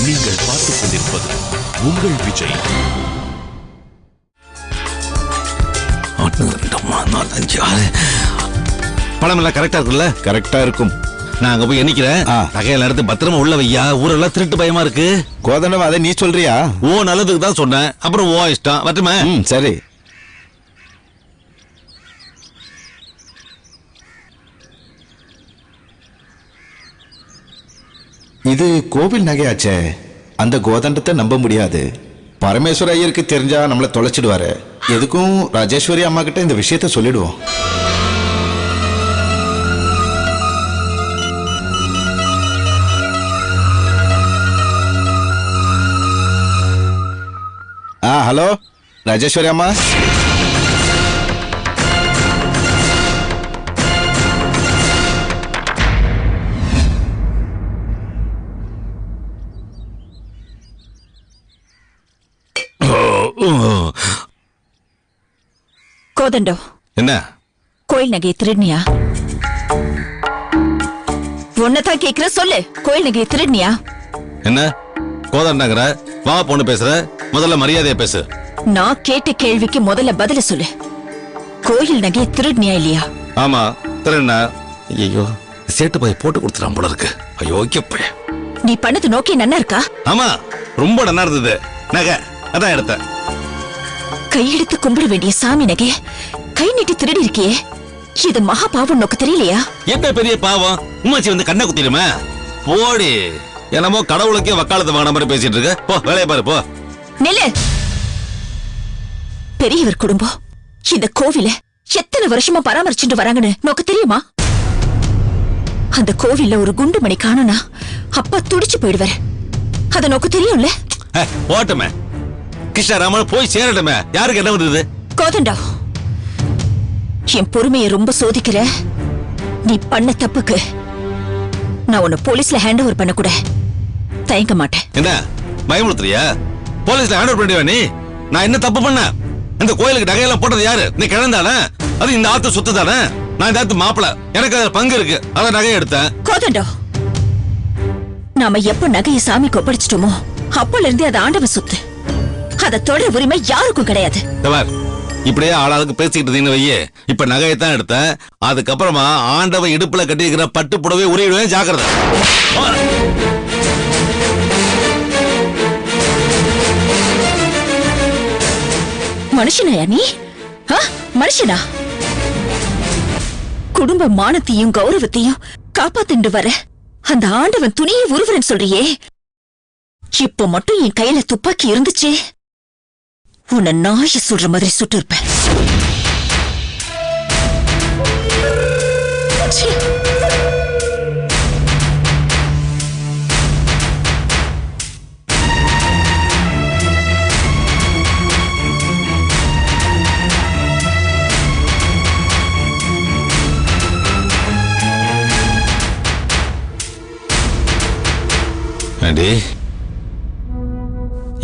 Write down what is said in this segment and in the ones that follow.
நீங்கள் பார்த்துக் கொண்டிருப்பது உங்கள் விஜய். 1 2 3 4 5 6 பணம் எல்லாம் கரெக்டா இருக்குல்ல? கரெக்டா இருக்கும். நான் அங்க போய் எண்ணிக்கிறேன். நகையில எடுத்து பத்திரமா உள்ள வையா. ஊரெல்லாம் திருட்டு பயமா இருக்கு. கோதண்டம், அதை நீ சொல்றியா? ஓ நல்லதுக்கு தான் சொன்னேன். அப்புறம் ஓ இஷ்டம். வரட்டுமா? சரி. இது கோவில் நகையாச்சே. அந்த கோதண்டத்தை நம்ப முடியாது. பரமேஸ்வர ஐயருக்கு தெரிஞ்சா நம்மளை தொலைச்சிடுவாரு. எதுக்கும் ராஜேஸ்வரி அம்மா கிட்ட இந்த விஷயத்த சொல்லிடுவோம். ஹலோ ராஜேஸ்வரி அம்மா. கோதண்டம், என்ன கோயில் நகையை திருடினியா? உன்னதான் கேக்குற, சொல்லு. கோயில் நகையை திருடினியா? என்ன கோதண்டங்கிற? வா பொண்ணு பேசுற, முதல்ல மரியாதையா பேசு. நான் கேட்ட கேள்விக்கு முதல்ல பதில சொல்லு. கோயில் நகையை திருடினியா இல்லையா? ஆமா திருடின. ஐயோ சேட்டு போய் போட்டு கொடுத்துறான் போல இருக்கு. ஐயோ போய் நீ பண்ணது நோக்கி நன்னா இருக்கா? ஆமா ரொம்ப நல்லா இருந்தது. நகை அதான் எடுத்தேன். கையெடுத்து கும்பிட வேண்டிய சாமி நகைய கை நீட்டி திருடி இருக்கியே, இது மகா பாவம். நோக்க தெரியலையா? என்ன பெரிய பாவம்? உமாச்சி வந்து கண்ணை குத்திடுமா? போடி. என்னமோ கடவுளுக்கே வக்காலத்து வாங்கின மாதிரி பேசிட்டு இருக்க. போ வேலையை பாரு போ. நில்லு. பெரியவர் குடும்பம் இந்த கோவில எத்தனை வருஷமா பராமரிச்சுட்டு வராங்கன்னு நோக்க தெரியுமா? அந்த கோவில்ல ஒரு குண்டு மணி காணும்னா அப்பா துடிச்சு போயிடுவாரு. அத நோக்க தெரியும்ல? போட்டுமே கிருஷ்ணராமன் போய் சேரட்டுமே. யாருக்கு என்ன வந்தது? கோதண்டா, என் பொறுமையை ரொம்ப சோதிக்கிற. நீ பண்ண தப்புக்கு நான் உன்னை போலீஸ்ல ஹேண்ட் ஓவர் பண்ண கூட தயங்க மாட்டேன். என்ன பயமுறுத்துறியா? போலீஸ்ல ஹேண்ட் ஓவர் பண்ணிடுவா நீ? நான் என்ன தப்பு பண்ண? இந்த கோயிலுக்கு நகையெல்லாம் போட்டது யாரு? நீ கிழந்தானே? அது இந்த ஆத்து சொத்து தானே? நான் இந்த ஆத்து மாப்பிள, எனக்கு அதுல பங்கு இருக்கு. அத நகையை எடுத்தேன். கோதண்டா, நாம எப்ப நகையை சாமிக்கு ஒப்படைச்சிட்டோமோ அப்பல இருந்து அது ஆண்டவ சொத்து. அத தொடர உரிமை யாருக்கும் கிடையாது. இப்படியே ஆளாளுக்கு பேசிக்கிட்டு இருந்தீங்கன்னு வையே. இப்ப நகையத்தான் எடுத்தேன். அதுக்கப்புறமா ஆண்டவ இடுப்புல கட்டி இருக்கிற பட்டு புடவை உரியிடுவேன். ஜாக்கிரதை. மனுஷனாயா நீ? மனுஷனா? குடும்ப மானத்தையும் கௌரவத்தையும் காப்பாத்திட்டு வர அந்த ஆண்டவன் துணியை உருவரன் சொல்றியே. இப்ப மட்டும் என் கையில துப்பாக்கி இருந்துச்சு, உன்னை நாய சொல்ற மாதிரி சுட்டு இருப்பேன்.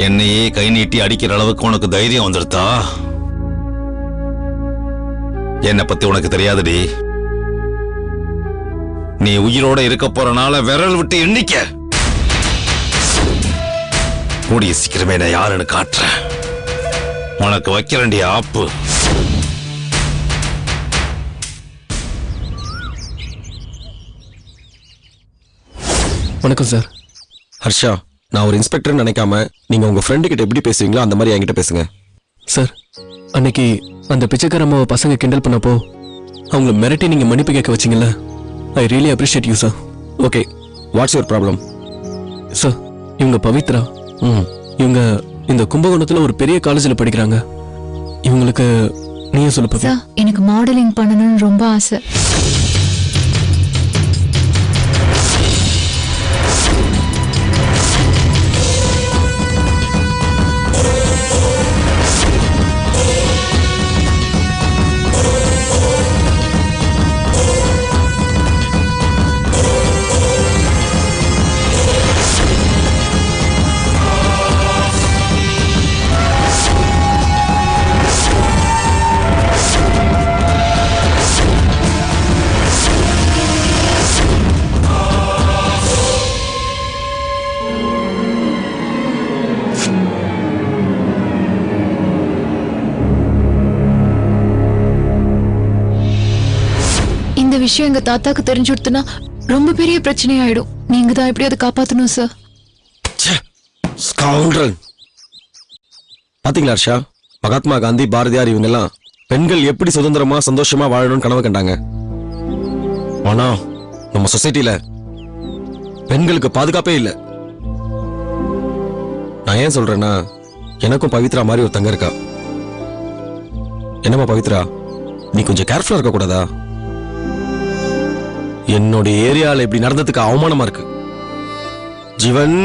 என்னையே கை நீட்டி அடிக்கிற அளவுக்கு உனக்கு தைரியம் வந்துடுதா? என்னை பத்தி உனக்கு தெரியாதுடி. நீ உயிரோட இருக்க போறனால விரல் விட்டு எண்ணிக்க. கூடிய சீக்கிரமே நான் யாருன்னு காட்டுறேன். உனக்கு வைக்கிறேன்டி ஆப்பு. வணக்கம் சார். ஹர்ஷா, நான் ஒரு இன்ஸ்பெக்டர் நினைக்காம நீங்க உங்க ஃப்ரெண்டு கிட்ட எப்படி பேசுவீங்களோ அந்த மாதிரி என்கிட்ட பேசுங்க. சார், அன்னைக்கு அந்த பிச்சைக்கார அம்மாவை பசங்க கிண்டல் பண்ணப்போ அவங்கள மிரட்டி நீங்க மன்னிப்பு கேட்க வச்சீங்கல்ல, I really appreciate you sir. Okay, what's your problem? Sir, இவங்க பவித்ரா. இவங்க இந்த கும்பகோணத்துல ஒரு பெரிய காலேஜில் படிக்கிறாங்க. இவங்களுக்கு நீங்க சொல்ல பவி. சார், எனக்கு மாடலிங் பண்ணணும்னு ரொம்ப ஆசை. விஷயம் எங்க தாத்தாக்கு தெரிஞ்சுடுத்துனா ரொம்ப பெரிய பிரச்சனை ஆயிடும். நீங்க தான் எப்படியாவது காப்பாத்தணும் சார். பாத்தீங்களா ஹர்ஷா, மகாத்மா காந்தி, பாரதியார் இவங்க எல்லாம் பெண்கள் எப்படி சுதந்திரமா சந்தோஷமா வாழணும்னு கனவு கண்டாங்க. ஆனா நம்ம சொசைட்டில பெண்களுக்கு பாதுகாப்பே இல்லை. நான் ஏன் சொல்றேன்னா, எனக்கும் பவித்ரா மாதிரி ஒரு தங்க இருக்கா. என்னம்மா பவித்ரா, நீ கொஞ்சம் கேர்ஃபுல்லா இருக்க கூடாதா? என்னுடைய ஏரியால இப்படி நடந்ததுக்கு அவமானமா இருக்கு. ஜீவன்,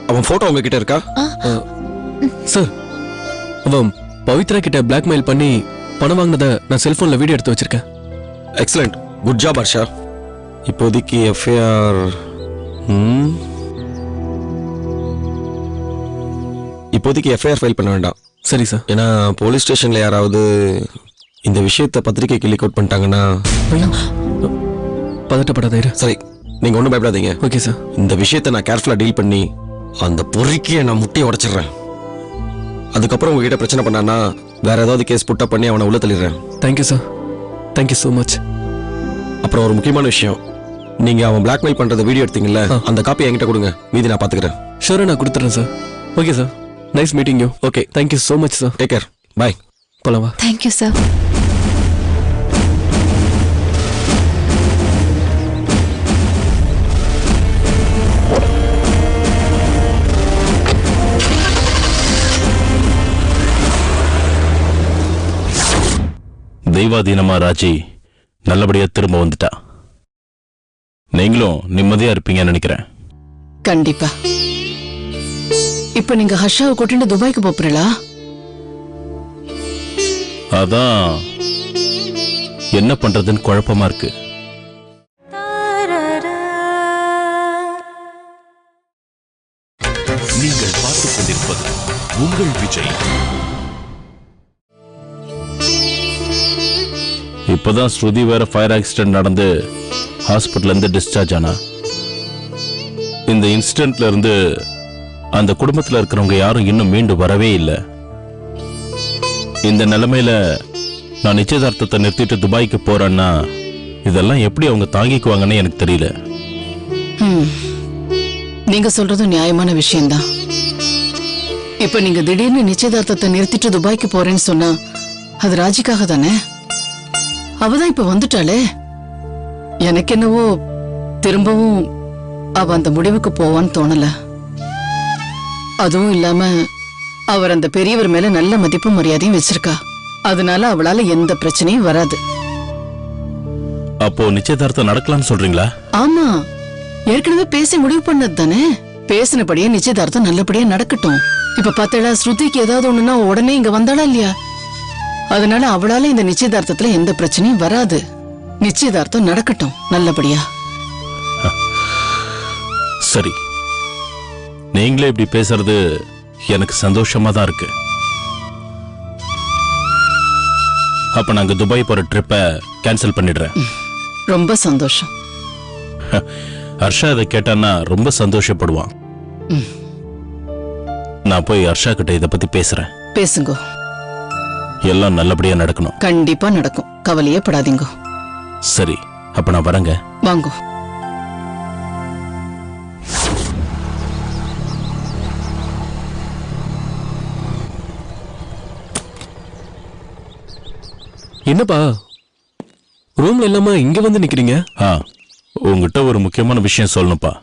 அவன் போட்டோ உங்ககிட்ட இருக்கா? சார், அவன் பவித்ரா கிட்ட பிளாக்மெயில் பண்ணி பணம் வாங்கினதை நான் செல்போன்ல வீடியோ எடுத்து வச்சிருக்கேன். Excellent, good job Harsha. இப்போதைக்கு எஃப்ஐஆர் ஃபைல் பண்ண வேண்டாம். சரி சார். ஏன்னா போலீஸ் ஸ்டேஷன்ல யாராவது இந்த விஷயத்தை பத்திரிக்கைக்கு லீக் அவுட் பண்ணிட்டாங்கன்னா. பதட்டப்படாத இரு. சரி, நீங்க ஒன்றும் பயப்படாதீங்க. Okay sir. இந்த விஷயத்தை நான் கேர்ஃபுல்லா டீல் பண்ணி அந்த பொறுக்கியை நான் முட்டையை உடைச்சிடுறேன். அதுக்கப்புறம் உங்ககிட்ட பிரச்சனை பண்ணானா வேற ஏதாவது கேஸ் புட்டப் பண்ணி அவனை உள்ள தள்ளிடுறேன். Thank you sir, thank you so much. அப்புறம் ஒரு முக்கியமான விஷயம், நீங்க அவன் பிளாக்மெயில் பண்றத வீடியோ எடுத்தீங்கல்ல, அந்த காப்பி என்கிட்ட கொடுங்க, மீதி நான் பாத்துக்கிறேன். ஷூரா நான் கொடுத்துறேன் sir. Okay sir, nice meeting you. Okay, thank you so much sir. Take care, bye. போலாமா? Thank you sir. தெய்வாதீனமா ராஜி நல்லபடியா திரும்ப வந்துட்டா. நீங்களும் நிம்மதியா இருப்பீங்கன்னு நினைக்கிறேன். கண்டிப்பா. இப்ப நீங்க ஹர்ஷாவை கூட்டிட்டு துபாய்க்கு போறீங்களா? அதான் என்ன பண்றதுன்னு குழப்பமா இருக்கு. நீங்கள் பார்த்துக் கொண்டிருப்பது உங்கள் விஜய். இப்பதான் ஸ்ருதி வேற ஃபயர் ஆக்சிடென்ட் நடந்து ஹாஸ்பிட்டல்ல இருந்து டிஸ்சார்ஜ் ஆனா. இந்த இன்சிடென்ட்ல இருந்து அந்த குடும்பத்துல இருக்கிறவங்க யாரும் இன்னும் மீண்டு வரவே இல்லை. இந்த நிலைமையில நான் நிச்சயதார்த்தத்தை நிறுத்திட்டு துபாய்க்கு போறேன்னா இதெல்லாம் எப்படி அவங்க தாங்கிக்குவாங்கன்னு எனக்கு தெரியல. நீங்க சொல்றது நியாயமான விஷயம்தான். இப்ப நீங்க திடீர்னு நிச்சயதார்த்தத்தை நிறுத்திட்டு துபாய்க்கு போறேன்னு சொன்னா அது ராஜிக்காக தானே? அவதான் இப்ப வந்துட்டாளே. எனக்கு என்னவோ திரும்பவும் அவ அந்த முடிவுக்கு போவான்னு தோணல. அதுவும் இல்லாம அவர் அந்த பெரியவர் மேல நல்ல மதிப்பு மரியாதையும் வச்சிருக்கா. அதனால அவளால எந்த பிரச்சனையும் வராது. அப்போ நிச்சயதார்த்தம் நடக்கலாம்னு சொல்றீங்களா? ஆமா, ஏற்கனவே பேசி முடிவு பண்ணது தானே. பேசினபடியே நிச்சயதார்த்தம் நல்லபடியா நடக்கட்டும். இப்ப பார்த்தா ஸ்ருதிக்கு ஏதாவது ஒண்ணுன்னா உடனே இங்க வந்தாளா இல்லையா? அதனால அவளால இந்த நிச்சயதார்த்தத்துல எந்த பிரச்சனையும் வராது. நிச்சயதார்த்தம் நடக்கட்டும் நல்லபடியா. சரி, நீங்களே இப்படி பேசுறது எனக்கு சந்தோஷமா தான் இருக்கு. அப்ப நாங்க துபாய் போற ட்ரிப்பை கேன்சல் பண்ணிடுறேன். ரொம்ப சந்தோஷம். ஹர்ஷா இதை கேட்டான்னா ரொம்ப சந்தோஷப்படுவான். நான் போய் ஹர்ஷா கிட்ட இதை பத்தி பேசுறேன். பேசுங்க. எல்லாம் நல்லபடியா நடக்கணும். கண்டிப்பா நடக்கும், கவலையே படாதீங்க. சரி, அப்ப நான் வரேங்க. வாங்க. என்னப்பா ரூம்ல இல்லாம இங்க வந்து நிக்கிறீங்க? உங்ககிட்ட ஒரு முக்கியமான விஷயம் சொல்லணும்ப்பா.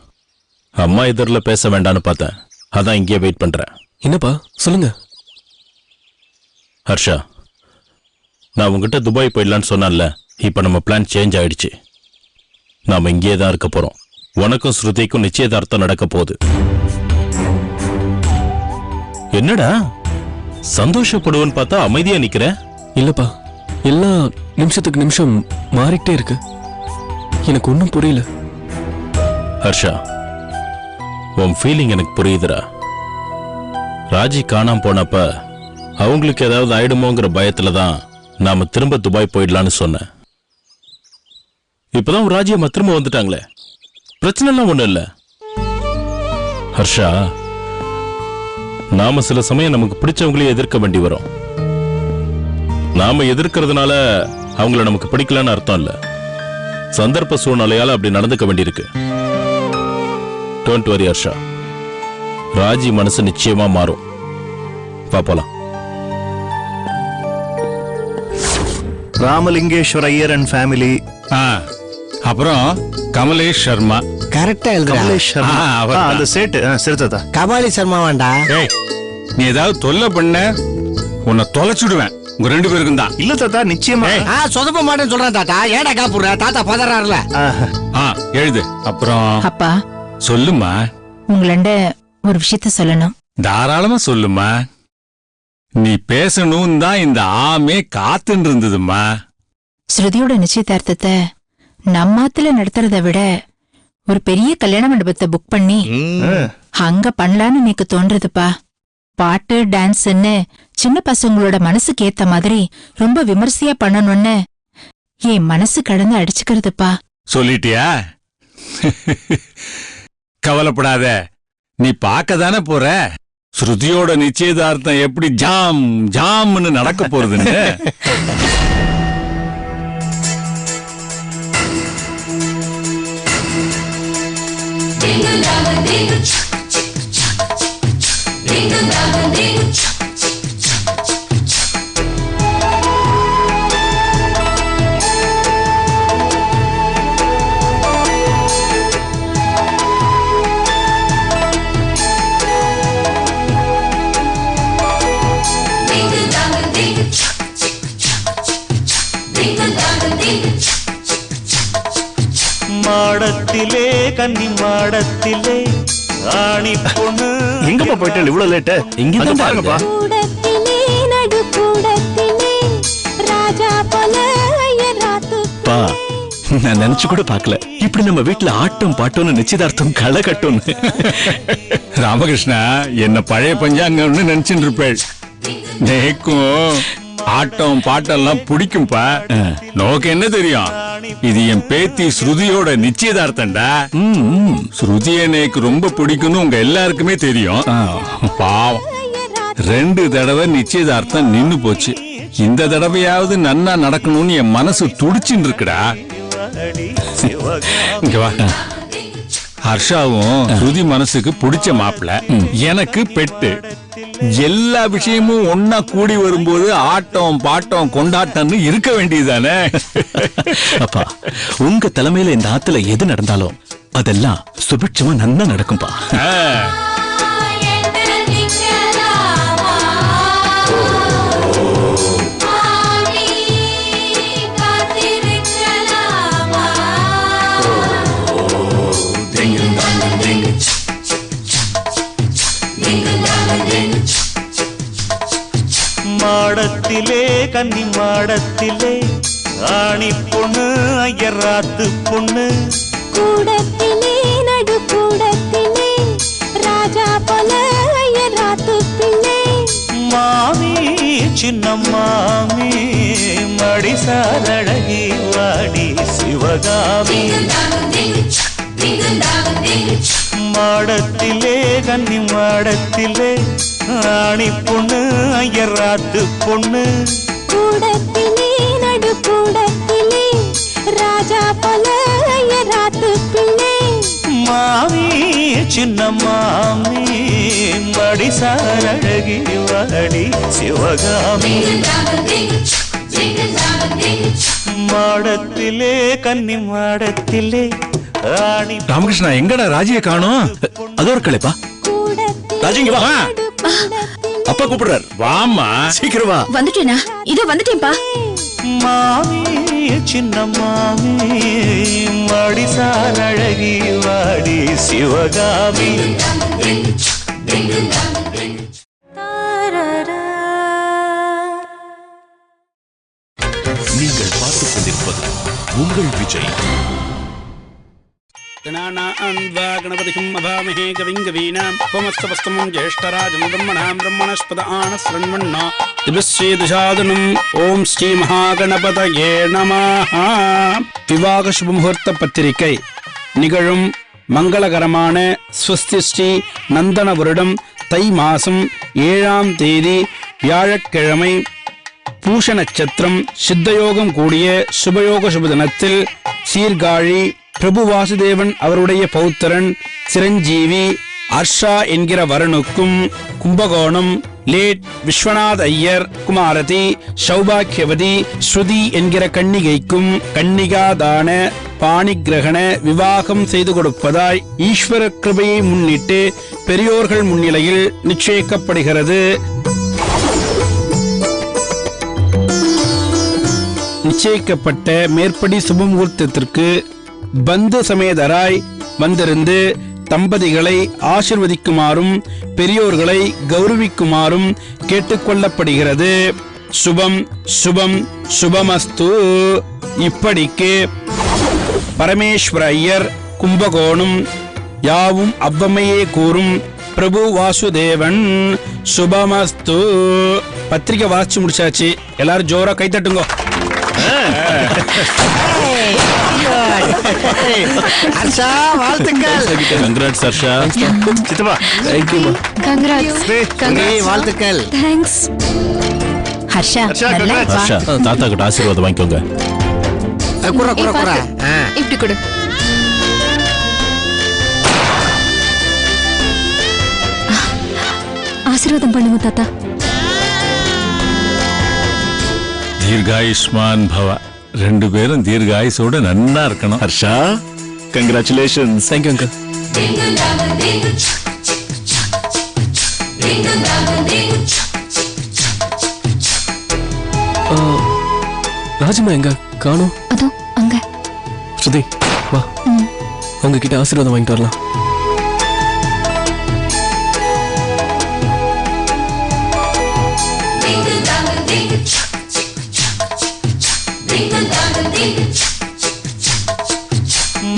அம்மா எதிரில பேச வேண்டான்னு பார்த்தேன், அதான் இங்கே வெயிட் பண்றேன். என்னப்பா சொல்லுங்க. ஹர்ஷா, நான் உங்ககிட்ட துபாய் போயிடலான்னு சொன்னான்ல, இப்ப நம்ம பிளான் சேஞ்ச் ஆயிடுச்சு. நாம இங்கே தான் இருக்க போறோம். உனக்கும் ஸ்ருதிக்கும் நிச்சயதார்த்தம் நடக்க போகுது. என்னடா சந்தோஷப்படுவன்னு பார்த்தா அமைதியா நிக்கிற? இல்லப்பா, எல்லாம் நிமிஷத்துக்கு நிமிஷம் மாறிக்கிட்டே இருக்கு. எனக்கு ஒன்னும் புரியல. ஹர்ஷா, உன் ஃபீலிங் எனக்கு புரியுதுடா. ராஜி காணாம போனப்ப அவங்களுக்கு ஏதாவது ஆயிடுமோங்கிற பயத்துல தான் நாம திரும்ப துபாய் போயிடலான்னு சொன்னேன். இப்பதான் ஒரு ராஜி அம்மா திரும்ப வந்துட்டாங்களே, பிரச்சனை எல்லாம் ஒண்ணும் இல்ல. ஹர்ஷா, நாம சில சமயம் நமக்கு பிடிச்சவங்களையே எதிர்க்க வேண்டி வரும். நாம எதிர்க்கிறதுனால அவங்கள நமக்கு பிடிக்கலன்னு அர்த்தம் இல்ல. சந்தர்ப்ப சூழ்நிலையால அப்படி நடந்துக்க வேண்டியிருக்கு. டோன்ட் வரி ஹர்ஷா, ராஜி மனசு நிச்சயமா மாறும். வா போலாம். ராமலிங்கேஸ்வர் ஐயர் அண்ட் ஃபேமிலி. அப்புறம் கமலேஷ் சர்மா. கரெக்டா எழுதுறா. கமலேஷ் சர்மா. அந்த சேட்டு சரி தாத்தா. கபாலி சர்மா வேண்டா. நீ ஏதாவது தொல்லை பண்ண உன்னை தொலைச்சுடுவேன். உங்க 2 பேருக்கும் தான். இல்ல தாத்தா, நிச்சயமா சொதப்ப மாட்டேன்னு சொல்றேன் தாத்தா. ஏடா காப்புற தாத்தா பதறாருல. எழுது. அப்புறம் அப்பா சொல்லுமா. உங்களண்ட ஒரு விஷயத்த சொல்லணும். தாராளமா சொல்லுமா. நீ பேசணும் தான் இந்த ஆமே காத்துன்னு இருந்ததுமா. ஸ்ருதியோட நிச்சயதார்த்தத்தை நம்மாத்துல நடத்துறத விட ஒரு பெரிய கல்யாண மண்டபத்தை புக் பண்ணி அங்க பண்ணலான்னு எனக்கு தோன்றதுப்பா. பாட்டு டான்ஸ்ன்னு சின்ன பசங்களோட மனசுக்கு ஏத்த மாதிரி ரொம்ப விமர்சையா பண்ணணும்னு என் மனசு கடந்து அடிச்சுக்கிறதுப்பா. சொல்லிட்டியா? கவலைப்படாத, நீ பார்க்க தானே போற. ஸ்ருதியோட நிச்சயதார்த்தம் எப்படி ஜாம் ஜாம்னு நடக்க போறதுன்னு. மாடத்திலே கன்னி மாடத்திலே ஆணி பொண்ணு. எங்கப்பா போயிட்டு இவ்வளவு லேட்டு? இங்க பாருங்கப்பா. நான் நினைச்சு கூட பாக்கல இப்படி நம்ம வீட்டுல ஆட்டம் பாட்டோன்னு நிச்சயதார்த்தம் களை கட்டும்னு. ராமகிருஷ்ணா, என்ன பழைய பஞ்சாங்கம்னு நினைச்சுட்டு இருப்பேள். நேக்கும் ஆட்டம் பாட்டெல்லாம் பிடிக்கும்பா. நோக்கு என்ன தெரியும், இது என் பேத்தி ஸ்ருதியோட நிச்சயதார்த்தம்டா. ஸ்ருதி எனக்கு ரொம்ப பிடிக்கும்னு உங்க எல்லாருக்குமே தெரியும். பாவம் 2 தடவை நிச்சயதார்த்தம் நின்னு போச்சு. இந்த தடவையாவது நன்னா நடக்கணும்னு என் மனசு துடிச்சுன்னு இருக்குடா. இங்க வா. ஹர்ஷாவும் ஸ்ருதி மனசுக்கு பிடிச்ச மாப்பிள்ள, எனக்கு பெட்டு. எல்லா விஷயமும் ஒன்னா கூடி வரும்போது ஆட்டம் பாட்டம் கொண்டாட்டம்னு இருக்க வேண்டியதுதானே. அப்பா, உங்க தலைமையில இந்த ஆத்துல எது நடந்தாலும் அதெல்லாம் சுபிட்சமா நன்னா நடக்கும்பா. மாடத்திலே கன்னி மாடத்திலே ஆணி பொண்ணு ஐயராத்து பொண்ணு. கூடத்திலே நடு கூடத்திலே ராஜா போல ஐயராத்து பிள்ளை. மாமி சின்ன மாமி மடிசாரழகி வாடி சிவகாமி. மாடத்திலே கன்னி மாடத்திலே ஆணி பொண்ணு ஐயராத்து பொண்ணு. கூடத்திலே நடு கூடத்திலே ராஜா போல ஐயராத்து பிள்ளை. மாமி சின்ன மாமி மடிசாரழகி வாடி சிவகாமி. மாடத்திலே கன்னி மாடத்திலே ஆணி. ராமகிருஷ்ணா, எங்கடா ராஜியை காணோம்? அதோ இருக்கலேப்பா. ராஜிங்க வா. அப்பா கூப்பிடுறாரு. வாமா, சீக்கிரம் வா. வந்துட்டேனா? இதோ வந்துட்டேன்பா. மாமி சின்ன மாமி மடிசாரழகி வாடி சிவகாமி. நீங்கள் பார்த்துக் கொண்டிருப்பது உங்கள் விஜய். गणपतिं अभामहे कविं कवीनाम् उपमस्तवस्तमं ज्येष्ठराजं ब्रह्मणां ब्रह्मणस्पद आनश्रण्वन्नो दिवश्रीदुषादनम्. ओम श्री महागणपतये नमः. விவாக சுபமுகூர்த்த பத்திரிகை. நிகழும் மங்களகரமான ஸ்வஸ்தி ஸ்ரீ நந்தன வருடம் தை மாசம் 7ஆம் தேதி வியாழக்கிழமை பூஷ நட்சத்திரம் சித்தயோகம் கூடிய சுபயோக சுபதினத்தில் சீர்காழி பிரபு வாசுதேவன் அவருடைய பௌத்திரன் சிரஞ்சீவி அர்ஷா என்கிற வரனுக்கும் கும்பகோணம் லேட் விஸ்வநாத் ஐயர் குமாரதி சௌபாக்கியவதி ஸ்ருதி என்கிற கன்னிகைக்கும் கன்னிகாதான பாணிகிரகண விவாகம் செய்து கொடுப்பதாய் ஈஸ்வர கிருபையை முன்னிட்டு பெரியோர்கள் முன்னிலையில் நிச்சயிக்கப்படுகிறது. நிச்சயிக்கப்பட்ட மேற்படி சுபமுகூர்த்தத்திற்கு பந்து சமேதராய் வந்திருந்து தம்பதிகளை ஆசிர்வதிக்குமாறும் பெரியோர்களை கௌரவிக்குமாறும் கேட்டுக்கொள்ளப்படுகிறது. சுபம் சுபம் சுபமஸ்து. இப்படிக்கு பரமேஸ்வர ஐயர் கும்பகோணம். யாவும் அவ்வமையே கூறும் பிரபு வாசுதேவன். சுபமஸ்து. பத்திரிக்கை வாசிச்சு முடிச்சாச்சு. எல்லாரும் ஜோரா கைத்தட்டுங்க. ஹர்ஷா வாழ்த்துக்கள். கங்க்ராட்ஸ் ஹர்ஷா. சித்தப்பா வாழ்த்துக்கள். தேங்க்ஸ் ஹர்ஷா. ஹர்ஷா தாத்தா கிட்ட ஆசீர்வாதம் வாங்கிக்கோங்க. இப்படி கொடு. ஆசீர்வாதம் பண்ணுங்க தாத்தா. தீர்காயுஷ்மான் பவ. ரெண்டு பேரும் தீர்காயுசோட நன்னா இருக்கணும். ஹர்ஷா கங்க்ராச்சுலேஷன்ஸ். Thank you uncle. ராஜிமா எங்க காணோம்? அதோ அங்க. ஸ்ருதி வா, உங்ககிட்ட ஆசீர்வாதம் வாங்கிட்டு வரலாம்.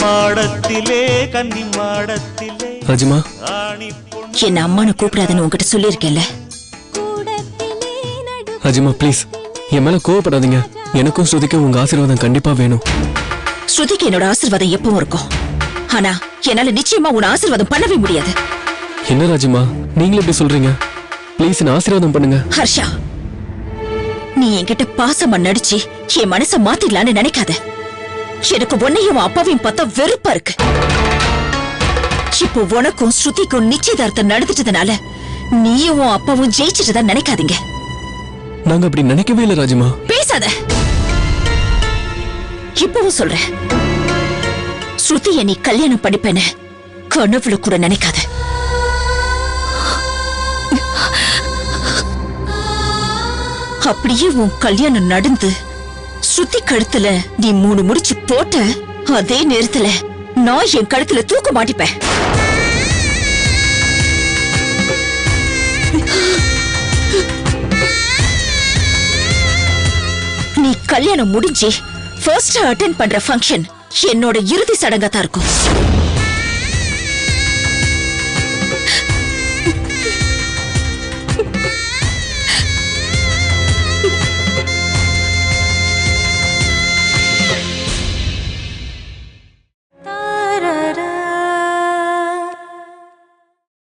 மாடத்திலே கன்னி மாடத்திலே ராஜிமா, என்ன அம்மானு கூப்பிடாதுன்னு உங்ககிட்ட சொல்லியிருக்கேன்ல. ராஜிமா ப்ளீஸ் என் மேல கோவப்படாதீங்க. எனக்கும் ஸ்ருதிக்கும் உங்க ஆசீர்வாதம் கண்டிப்பா வேணும். ஸ்ருதிக்கு என்னோட ஆசீர்வாதம் எப்பவும் இருக்கும். ஆனா என்னால நிச்சயமா உன் ஆசீர்வாதம் பண்ணவே முடியாது. என்ன ராஜிமா நீங்களே இப்படி சொல்றீங்க? ப்ளீஸ் என்ன ஆசீர்வாதம் பண்ணுங்க. ஹர்ஷா, நீ என்கிட்ட பாசமா நடிச்சு என் மனச மாத்திடலான்னு நினைக்காத. எனக்கு உன்னையும் அப்பாவையும் பார்த்தா வெறுப்பா இருக்கு. இப்போ உனக்கும் ஸ்ருதிக்கும் நிச்சயதார்த்தம் நடந்துட்டதுனால நீயும் உன் அப்பாவும் ஜெயிச்சிட்டுதான் நினைக்காதீங்க. நாங்க அப்படி நினைக்கவே இல்லை ராஜிமா. பேசாத. இப்பவும் சொல்றேன், ஸ்ருதியை நீ கல்யாணம் பண்ணிப்பேன்னு கனவுல கூட நினைக்காத. அப்படியே உன் கல்யாணம் நடந்து ஸ்ருதி கழுத்துல நீ 3 முடிச்சு போட்ட அதே நேரத்துல நான் என் கழுத்துல தூக்க மாட்டிப்பேன். நீ கல்யாணம் முடிஞ்சு ஃபர்ஸ்ட் அட்டெண்ட் பண்ற ஃபங்க்ஷன் என்னோட இறுதி சடங்கா தான் இருக்கும்.